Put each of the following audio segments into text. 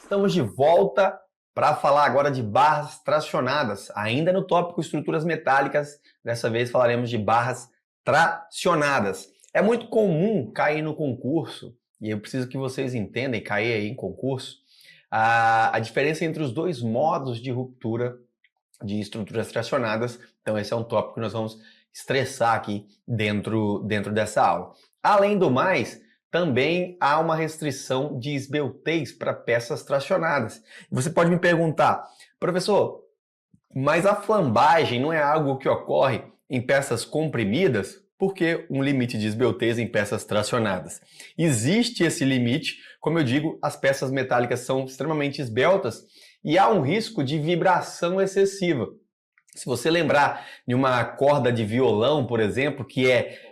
Estamos de volta para falar agora de barras tracionadas, ainda no tópico estruturas metálicas. Dessa vez falaremos de barras tracionadas. É muito comum cair no concurso, e eu preciso que vocês entendam, cair aí em concurso, a diferença entre os dois modos de ruptura de estruturas tracionadas. Então esse é um tópico que nós vamos estressar aqui dentro dessa aula. Além do mais, também há uma restrição de esbeltez para peças tracionadas. Você pode me perguntar, professor, mas a flambagem não é algo que ocorre em peças comprimidas? Por que um limite de esbeltez em peças tracionadas? Existe esse limite, como eu digo, as peças metálicas são extremamente esbeltas e há um risco de vibração excessiva. Se você lembrar de uma corda de violão, por exemplo, que é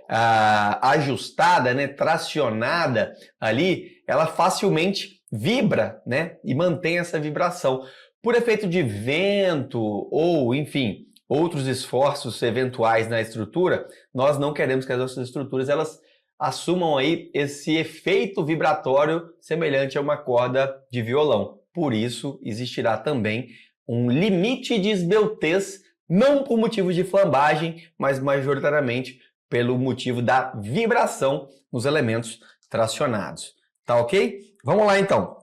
ajustada, né, tracionada ali, ela facilmente vibra, né, e mantém essa vibração. Por efeito de vento ou, enfim, outros esforços eventuais na estrutura, nós não queremos que as nossas estruturas elas assumam aí esse efeito vibratório semelhante a uma corda de violão. Por isso, existirá também um limite de esbeltez, não por motivo de flambagem, mas majoritariamente pelo motivo da vibração nos elementos tracionados. Tá ok? Vamos lá então.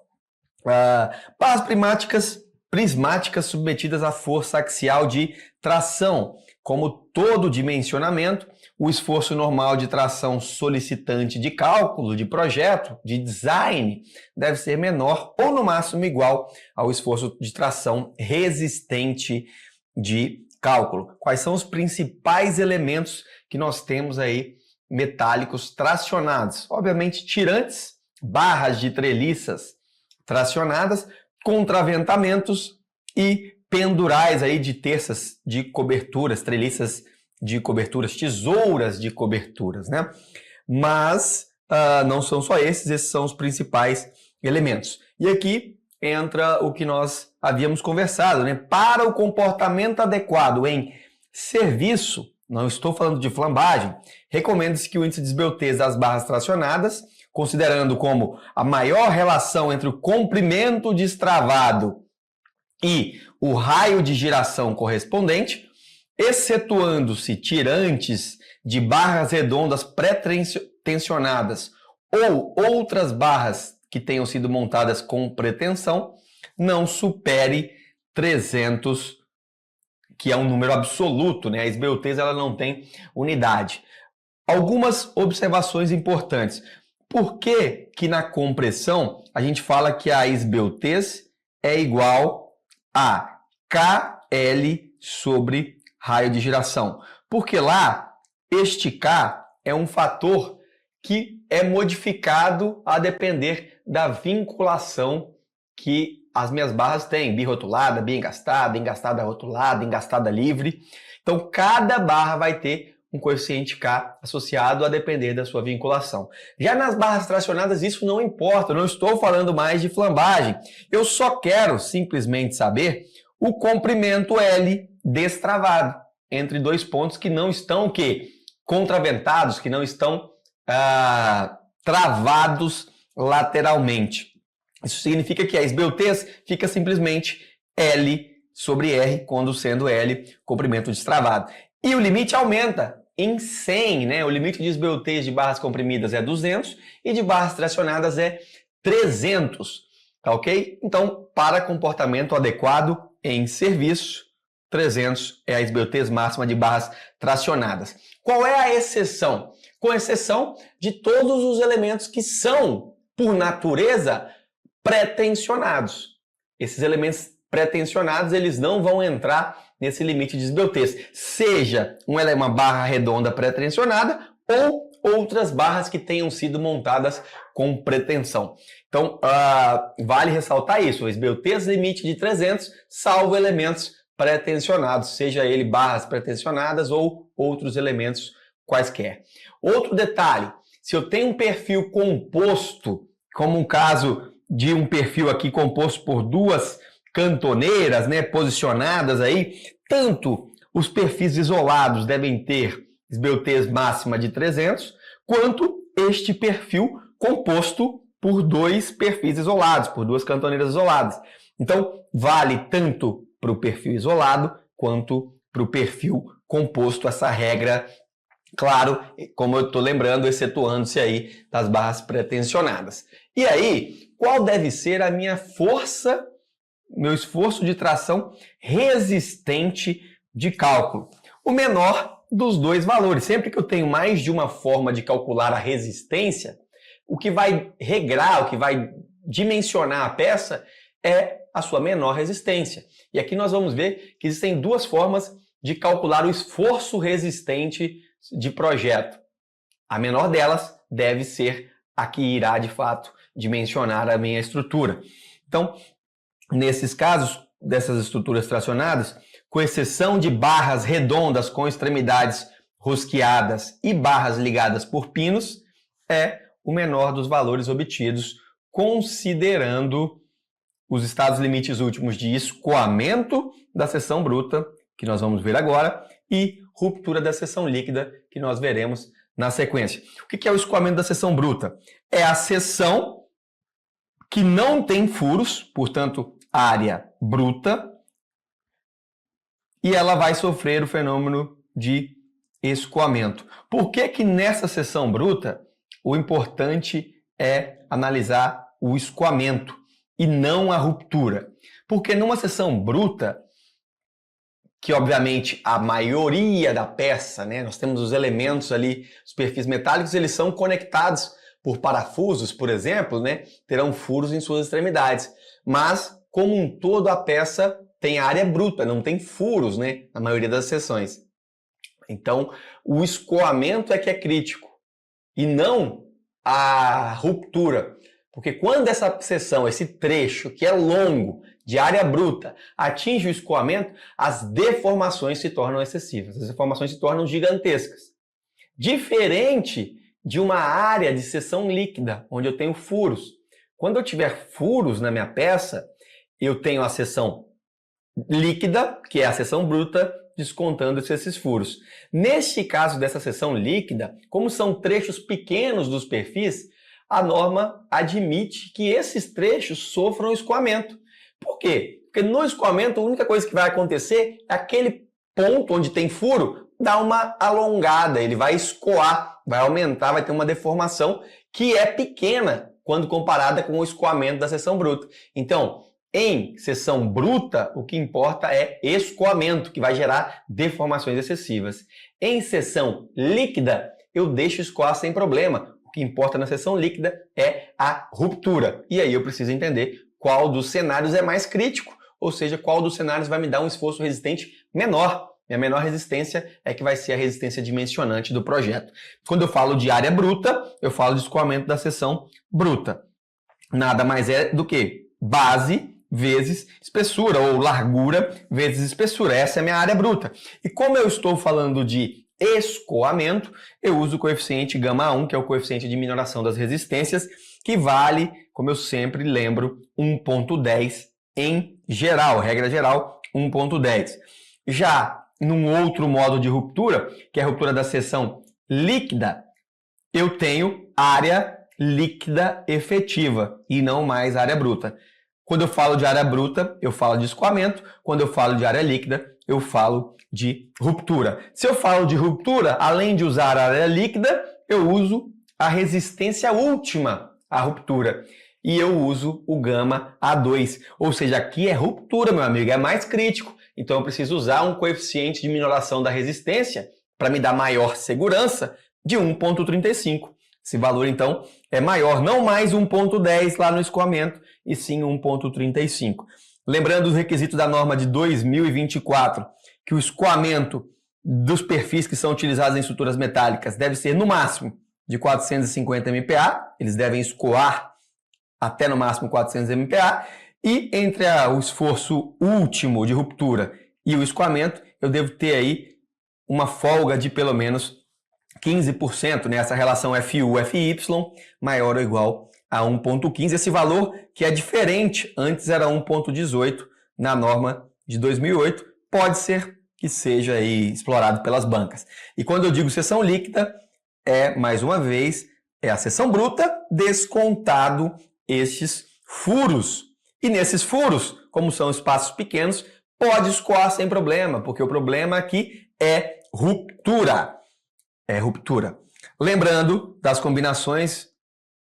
Barras prismáticas submetidas à força axial de tração. Como todo dimensionamento, o esforço normal de tração solicitante de cálculo, de projeto, de design, deve ser menor ou no máximo igual ao esforço de tração resistente de cálculo. Quais são os principais elementos que nós temos aí metálicos tracionados? Obviamente, tirantes, barras de treliças tracionadas, contraventamentos e pendurais aí de terças de coberturas, treliças de coberturas, tesouras de coberturas, né? Mas não são só esses são os principais elementos. E aqui entra o que nós havíamos conversado, né? Para o comportamento adequado em serviço, não estou falando de flambagem, recomenda-se que o índice de esbeltez das barras tracionadas, considerando como a maior relação entre o comprimento destravado e o raio de giração correspondente, excetuando-se tirantes de barras redondas pré-tensionadas ou outras barras que tenham sido montadas com pretensão, não supere 300, que é um número absoluto, né? A esbeltez ela não tem unidade. Algumas observações importantes. Por que que na compressão a gente fala que a esbeltez é igual a KL sobre raio de giração? Porque lá, este K é um fator que é modificado a depender da vinculação que as minhas barras têm, birrotulada, engastada rotulada, engastada livre. Então, cada barra vai ter um coeficiente K associado a depender da sua vinculação. Já nas barras tracionadas, isso não importa, eu não estou falando mais de flambagem. Eu só quero simplesmente saber o comprimento L destravado entre dois pontos que não estão o quê? Contraventados, que não estão travados lateralmente. Isso significa que a esbeltez fica simplesmente L sobre R, quando sendo L comprimento destravado. E o limite aumenta em 100, né? O limite de esbeltez de barras comprimidas é 200 e de barras tracionadas é 300, tá ok? Então, para comportamento adequado em serviço, 300 é a esbeltez máxima de barras tracionadas. Qual é a exceção? Com exceção de todos os elementos que são, por natureza, pré-tensionados. Esses elementos pré-tensionados, eles não vão entrar nesse limite de esbeltez, seja uma barra redonda pré-tensionada ou outras barras que tenham sido montadas com pretensão. Então, vale ressaltar isso, a esbeltez limite de 300, salvo elementos pré-tensionados, seja ele barras pré-tensionadas ou outros elementos quaisquer. Outro detalhe, se eu tenho um perfil composto, como um caso de um perfil aqui composto por duas cantoneiras, né, posicionadas aí, tanto os perfis isolados devem ter esbeltez máxima de 300, quanto este perfil composto por dois perfis isolados, por duas cantoneiras isoladas. Então, vale tanto para o perfil isolado quanto para o perfil composto, essa regra, claro, como eu estou lembrando, excetuando-se aí das barras pré-tensionadas. E aí, qual deve ser a minha força, meu esforço de tração resistente de cálculo? O menor dos dois valores. Sempre que eu tenho mais de uma forma de calcular a resistência, o que vai regrar, o que vai dimensionar a peça é a sua menor resistência. E aqui nós vamos ver que existem duas formas de calcular o esforço resistente de projeto. A menor delas deve ser a que irá, de fato, dimensionar a minha estrutura. Então, nesses casos, dessas estruturas tracionadas, com exceção de barras redondas com extremidades rosqueadas e barras ligadas por pinos, é o menor dos valores obtidos, considerando os estados limites últimos de escoamento da seção bruta, que nós vamos ver agora, e ruptura da seção líquida, que nós veremos na sequência. O que é o escoamento da seção bruta? É a seção que não tem furos, portanto, área bruta, e ela vai sofrer o fenômeno de escoamento. Por que que nessa seção bruta o importante é analisar o escoamento e não a ruptura? Porque numa seção bruta, que obviamente a maioria da peça, né, nós temos os elementos ali, os perfis metálicos, eles são conectados por parafusos, por exemplo, né, terão furos em suas extremidades. Mas, como um todo, a peça tem área bruta, não tem furos, né, na maioria das seções. Então, o escoamento é que é crítico e não a ruptura. Porque quando essa seção, esse trecho que é longo, de área bruta, atinge o escoamento, as deformações se tornam excessivas, as deformações se tornam gigantescas. Diferente de uma área de seção líquida, onde eu tenho furos. Quando eu tiver furos na minha peça, eu tenho a seção líquida, que é a seção bruta, descontando esses furos. Neste caso dessa seção líquida, como são trechos pequenos dos perfis, a norma admite que esses trechos sofram escoamento. Por quê? Porque no escoamento a única coisa que vai acontecer é aquele ponto onde tem furo dar uma alongada, ele vai escoar, vai aumentar, vai ter uma deformação que é pequena quando comparada com o escoamento da seção bruta. Então, em seção bruta, o que importa é escoamento, que vai gerar deformações excessivas. Em seção líquida, eu deixo escoar sem problema. O que importa na seção líquida é a ruptura. E aí eu preciso entender qual dos cenários é mais crítico, ou seja, qual dos cenários vai me dar um esforço resistente menor. Minha menor resistência é que vai ser a resistência dimensionante do projeto. Quando eu falo de área bruta, eu falo de escoamento da seção bruta. Nada mais é do que base vezes espessura, ou largura vezes espessura. Essa é a minha área bruta. E como eu estou falando de escoamento, eu uso o coeficiente γ1, que é o coeficiente de minoração das resistências, que vale, como eu sempre lembro, 1,10 em geral, regra geral, 1,10. Já num outro modo de ruptura, que é a ruptura da seção líquida, eu tenho área líquida efetiva e não mais área bruta. Quando eu falo de área bruta, eu falo de escoamento. Quando eu falo de área líquida, eu falo de ruptura. Se eu falo de ruptura, além de usar a área líquida, eu uso a resistência última à ruptura. E eu uso o γA2. Ou seja, aqui é ruptura, meu amigo, é mais crítico. Então eu preciso usar um coeficiente de minoração da resistência para me dar maior segurança de 1,35. Esse valor, então, é maior, não mais 1,10 lá no escoamento, e sim 1,35. Lembrando os requisitos da norma de 2024, que o escoamento dos perfis que são utilizados em estruturas metálicas deve ser, no máximo, de 450 MPa, eles devem escoar até no máximo 400 MPa, e entre o esforço último de ruptura e o escoamento, eu devo ter aí uma folga de pelo menos 15%, né? Essa relação FU-FY maior ou igual a 1,15. Esse valor que é diferente, antes era 1,18 na norma de 2008, pode ser que seja aí explorado pelas bancas. E quando eu digo seção líquida, mais uma vez, é a seção bruta descontado estes furos. E nesses furos, como são espaços pequenos, pode escoar sem problema, porque o problema aqui é ruptura. É ruptura. Lembrando das combinações,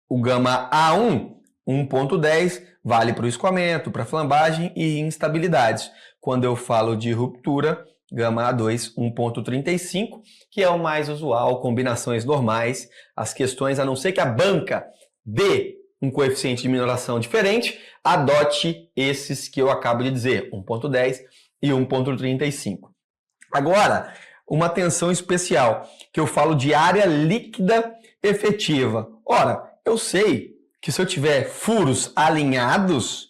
o gama A1, 1.10, vale para o escoamento, para flambagem e instabilidades. Quando eu falo de ruptura, gama A2, 1.35, que é o mais usual, combinações normais. As questões, a não ser que a banca dê um coeficiente de minoração diferente, adote esses que eu acabo de dizer, 1.10 e 1.35. Agora, uma atenção especial, que eu falo de área líquida efetiva. Ora, eu sei que se eu tiver furos alinhados,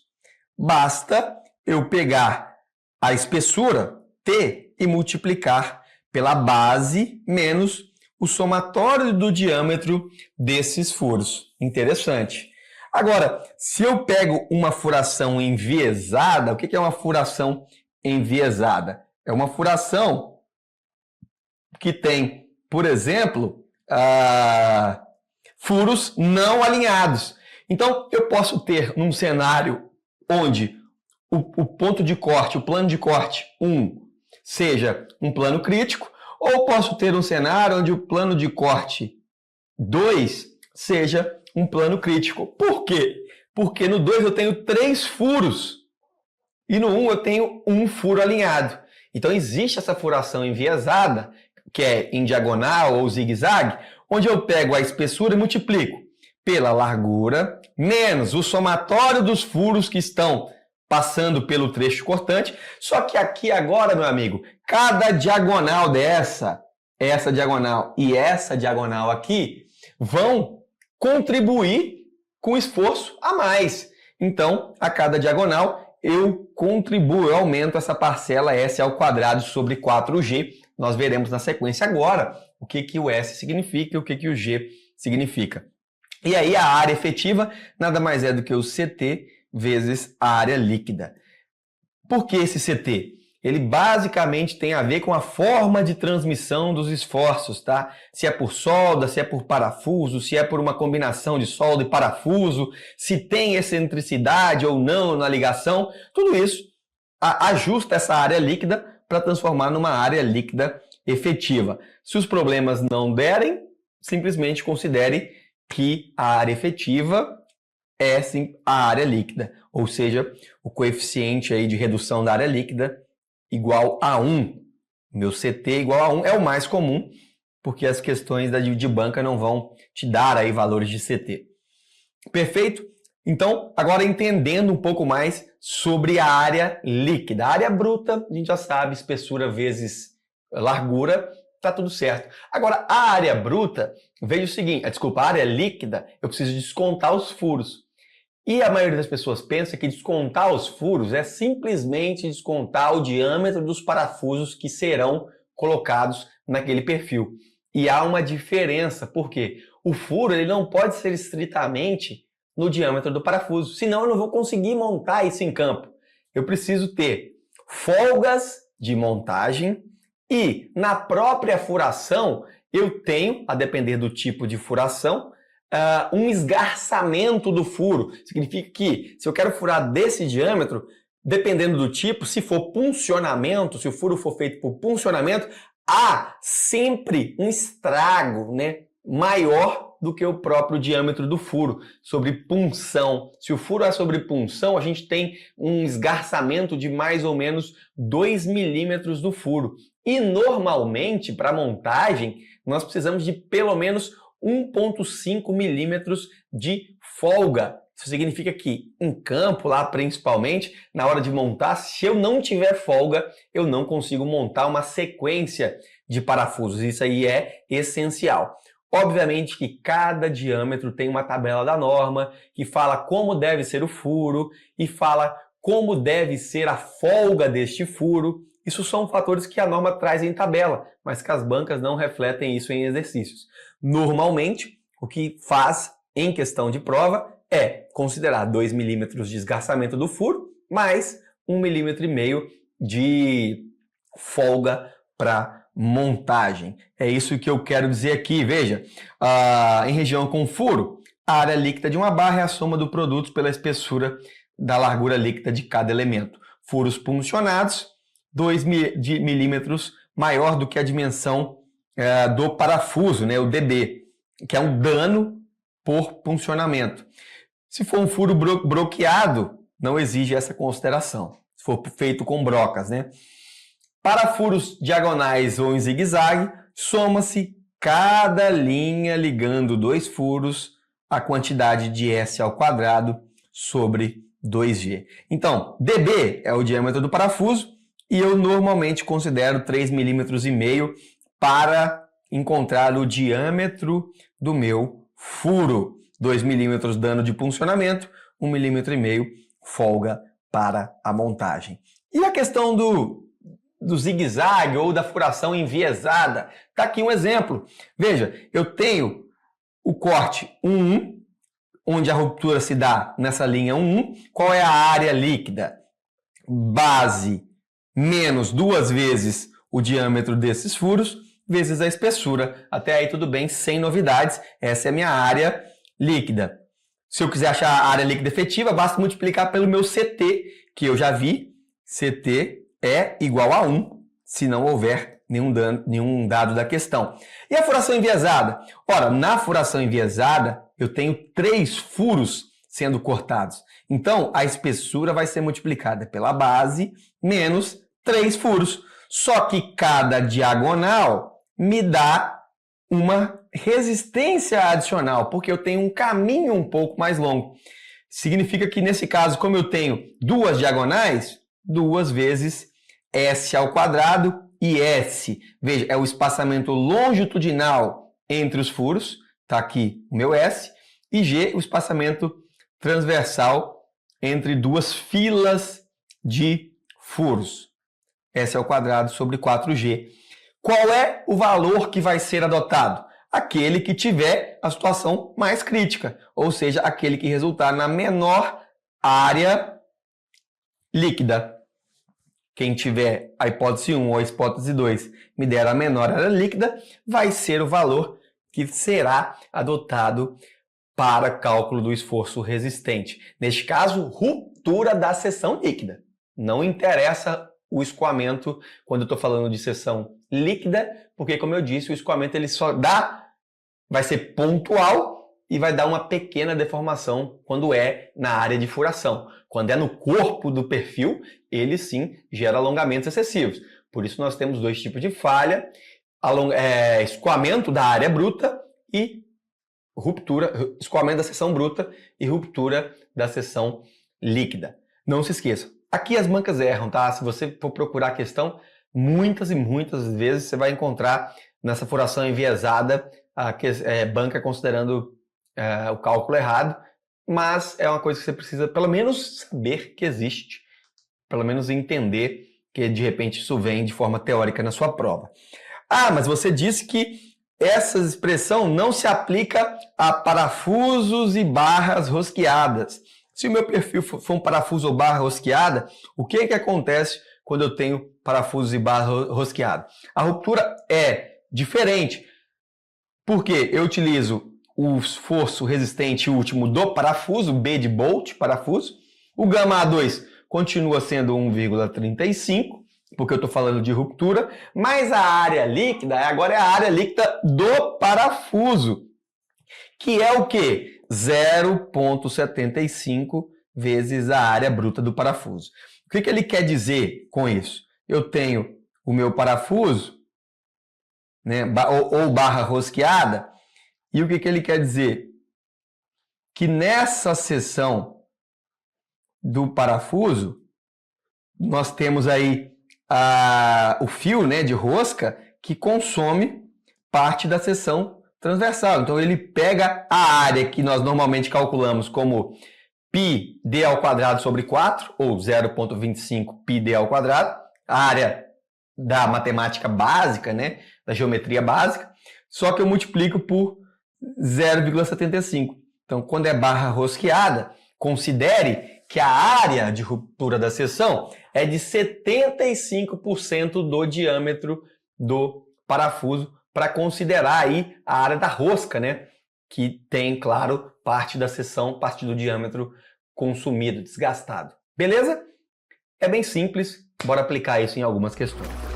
basta eu pegar a espessura, T, e multiplicar pela base menos o somatório do diâmetro desses furos. Interessante. Agora, se eu pego uma furação enviesada, o que é uma furação enviesada? É uma furação que tem, por exemplo, furos não alinhados. Então, eu posso ter num cenário onde o ponto de corte, o plano de corte 1, seja um plano crítico, ou posso ter um cenário onde o plano de corte 2 seja um plano crítico. Por quê? Porque no 2 eu tenho 3 furos e no 1 eu tenho um furo alinhado. Então existe essa furação enviesada, que é em diagonal ou zigue-zague, onde eu pego a espessura e multiplico pela largura menos o somatório dos furos que estão passando pelo trecho cortante. Só que aqui agora, meu amigo, cada diagonal dessa, essa diagonal e essa diagonal aqui, vão contribuir com esforço a mais. Então, a cada diagonal, eu contribuo, eu aumento essa parcela S ao quadrado sobre 4G. Nós veremos na sequência agora o que o S significa e o que o G significa. E aí a área efetiva nada mais é do que o CT vezes a área líquida. Por que esse CT? Ele basicamente tem a ver com a forma de transmissão dos esforços, tá? Se é por solda, se é por parafuso, se é por uma combinação de solda e parafuso, se tem excentricidade ou não na ligação, tudo isso ajusta essa área líquida para transformar numa área líquida efetiva. Se os problemas não derem, simplesmente considere que a área efetiva é sim a área líquida, ou seja, o coeficiente aí de redução da área líquida igual a 1. Meu CT igual a 1 é o mais comum, porque as questões de banca não vão te dar aí valores de CT. Perfeito? Então, agora entendendo um pouco mais sobre a área líquida. A área bruta, a gente já sabe, espessura vezes largura, tá tudo certo. Agora, a área bruta, veja o seguinte, a área líquida, eu preciso descontar os furos. E a maioria das pessoas pensa que descontar os furos é simplesmente descontar o diâmetro dos parafusos que serão colocados naquele perfil. E há uma diferença, porque o furo ele não pode ser estritamente no diâmetro do parafuso, senão eu não vou conseguir montar isso em campo. Eu preciso ter folgas de montagem e na própria furação eu tenho, a depender do tipo de furação, um esgarçamento do furo. Significa que se eu quero furar desse diâmetro, dependendo do tipo, se for puncionamento, se o furo for feito por puncionamento, há sempre um estrago, né, maior do que o próprio diâmetro do furo, sobre punção. Se o furo é sobre punção, a gente tem um esgarçamento de mais ou menos 2 milímetros do furo. E normalmente, para montagem, nós precisamos de pelo menos 1,5 milímetros de folga. Isso significa que em campo, lá principalmente, na hora de montar, se eu não tiver folga, eu não consigo montar uma sequência de parafusos. Isso aí é essencial. Obviamente que cada diâmetro tem uma tabela da norma que fala como deve ser o furo e fala como deve ser a folga deste furo. Isso são fatores que a norma traz em tabela, mas que as bancas não refletem isso em exercícios. Normalmente, o que faz em questão de prova é considerar 2 milímetros de esgarçamento do furo, mais 1,5 milímetro de folga para montagem. É isso que eu quero dizer aqui. Veja, em região com furo, a área líquida de uma barra é a soma do produto pela espessura da largura líquida de cada elemento. Furos puncionados, 2 milímetros maior do que a dimensão do parafuso, né, o DB, que é um dano por puncionamento. Se for um furo broqueado, não exige essa consideração. Se for feito com brocas, né? Para furos diagonais ou em zigue-zague, soma-se cada linha ligando dois furos a quantidade de S ao quadrado sobre 2G. Então, dB é o diâmetro do parafuso e eu normalmente considero 3,5 milímetros para encontrar o diâmetro do meu furo. 2 milímetros dano de puncionamento, 1,5 milímetro folga para a montagem. E a questão do zigue-zague ou da furação enviesada? Está aqui um exemplo. Veja, eu tenho o corte 1,1, onde a ruptura se dá nessa linha 1,1. Qual é a área líquida? Base menos 2 vezes o diâmetro desses furos, vezes a espessura. Até aí tudo bem, sem novidades. Essa é a minha área líquida. Se eu quiser achar a área líquida efetiva, basta multiplicar pelo meu CT, que eu já vi. CT é igual a 1, se não houver nenhum dado da questão. E a furação enviesada? Ora, na furação enviesada, eu tenho 3 furos sendo cortados. Então, a espessura vai ser multiplicada pela base menos 3 furos. Só que cada diagonal me dá uma resistência adicional, porque eu tenho um caminho um pouco mais longo. Significa que, nesse caso, como eu tenho 2 diagonais, 2 vezes S ao quadrado e S. Veja, é o espaçamento longitudinal entre os furos, está aqui o meu S, e G, o espaçamento transversal entre 2 filas de furos. S ao quadrado sobre 4G. Qual é o valor que vai ser adotado? Aquele que tiver a situação mais crítica, ou seja, aquele que resultar na menor área líquida. Quem tiver a hipótese 1 ou a hipótese 2 me der a menor área líquida, vai ser o valor que será adotado para cálculo do esforço resistente. Neste caso, ruptura da seção líquida. Não interessa o escoamento quando eu estou falando de seção líquida, porque, como eu disse, o escoamento ele só vai ser pontual e vai dar uma pequena deformação quando é na área de furação. Quando é no corpo do perfil, ele sim gera alongamentos excessivos. Por isso nós temos 2 tipos de falha, escoamento da área bruta e escoamento da seção bruta e ruptura da seção líquida. Não se esqueça, aqui as bancas erram, tá? Se você for procurar a questão, muitas e muitas vezes você vai encontrar nessa furação enviesada a banca considerando o cálculo errado, mas é uma coisa que você precisa pelo menos saber que existe, pelo menos entender que de repente isso vem de forma teórica na sua prova. Ah, mas você disse que essa expressão não se aplica a parafusos e barras rosqueadas. Se o meu perfil for um parafuso ou barra rosqueada, o que acontece quando eu tenho parafusos e barra rosqueada? A ruptura é diferente, porque eu utilizo o esforço resistente último do parafuso, B de Bolt, parafuso. O gama A2 continua sendo 1,35, porque eu estou falando de ruptura, mas a área líquida agora é a área líquida do parafuso, que é o quê? 0,75 vezes a área bruta do parafuso. O que ele quer dizer com isso? Eu tenho o meu parafuso, né, ou barra rosqueada, e o que ele quer dizer? Que nessa seção do parafuso, nós temos aí o fio, né, de rosca que consome parte da seção transversal. Então ele pega a área que nós normalmente calculamos como πd ao quadrado sobre 4, ou 0,25 πd ao quadrado, a área da matemática básica, né, da geometria básica, só que eu multiplico por 0,75. Então, quando é barra rosqueada, considere que a área de ruptura da seção é de 75% do diâmetro do parafuso para considerar aí a área da rosca, né? Que tem, claro, parte da seção, parte do diâmetro consumido, desgastado. Beleza? É bem simples, bora aplicar isso em algumas questões.